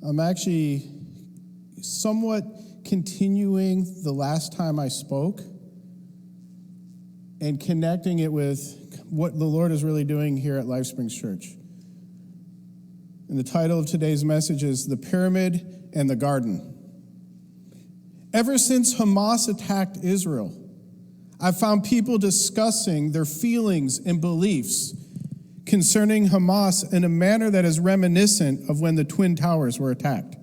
I'm actually somewhat continuing the last time I spoke and connecting it with what the Lord is really doing here at LifeSprings Church. And the title of today's message is The Pyramid and the Garden. Ever since Hamas attacked Israel, I've found people discussing their feelings and beliefs concerning Hamas in a manner that is reminiscent of when the Twin Towers were attacked.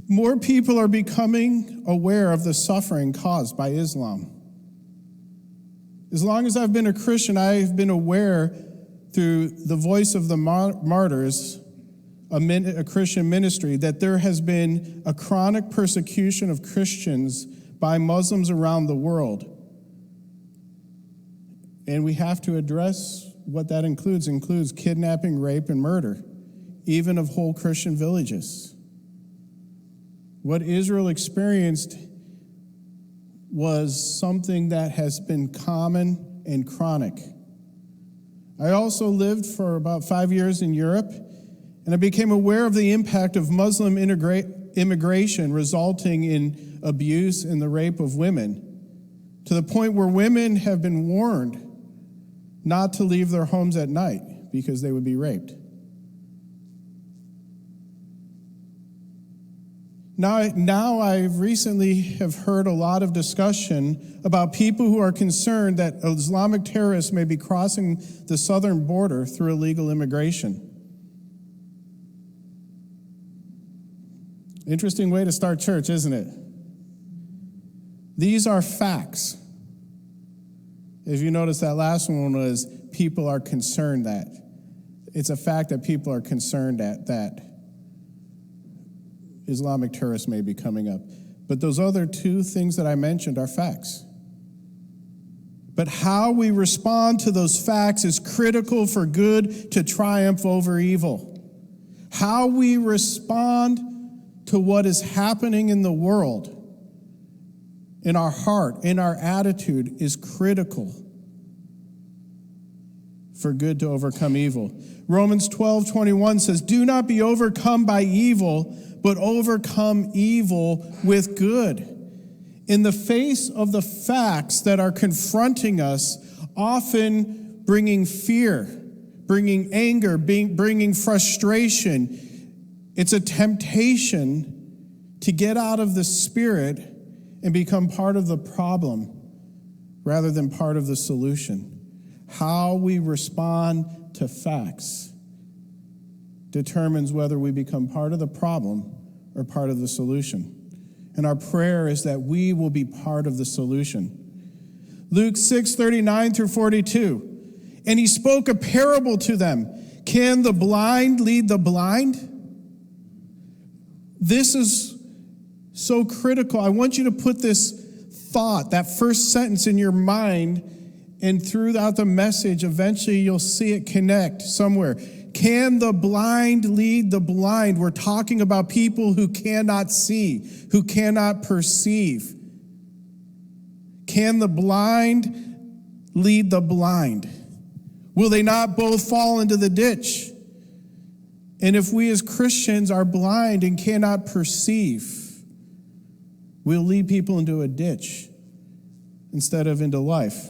More people are becoming aware of the suffering caused by Islam. As long as I've been a Christian, I've been aware through the Voice of the Martyrs, a Christian ministry, that there has been a chronic persecution of Christians by Muslims around the world. And we have to address what that includes. It includes kidnapping, rape, and murder, even of whole Christian villages. What Israel experienced was something that has been common and chronic. I also lived for about 5 years in Europe, and I became aware of the impact of Muslim immigration resulting in abuse and the rape of women, to the point where women have been warned not to leave their homes at night because they would be raped. Now I recently have heard a lot of discussion about people who are concerned that Islamic terrorists may be crossing the southern border through illegal immigration. Interesting way to start church, isn't it? These are facts. If you notice, that last one was people are concerned that. It's a fact that people are concerned that Islamic terrorists may be coming up. But those other two things that I mentioned are facts. But how we respond to those facts is critical for good to triumph over evil. How we respond to what is happening in the world, in our heart, in our attitude, is critical for good to overcome evil. Romans 12:21 says, "Do not be overcome by evil, but overcome evil with good." In the face of the facts that are confronting us, often bringing fear, bringing anger, bringing frustration, it's a temptation to get out of the Spirit and become part of the problem rather than part of the solution. How we respond to facts determines whether we become part of the problem or part of the solution. And our prayer is that we will be part of the solution. Luke 6:39 through 42. And he spoke a parable to them. Can the blind lead the blind? This is so critical. I want you to put this thought, that first sentence, in your mind, and throughout the message, eventually you'll see it connect somewhere. Can the blind lead the blind? We're talking about people who cannot see, who cannot perceive. Can the blind lead the blind? Will they not both fall into the ditch? And if we as Christians are blind and cannot perceive, we'll lead people into a ditch instead of into life.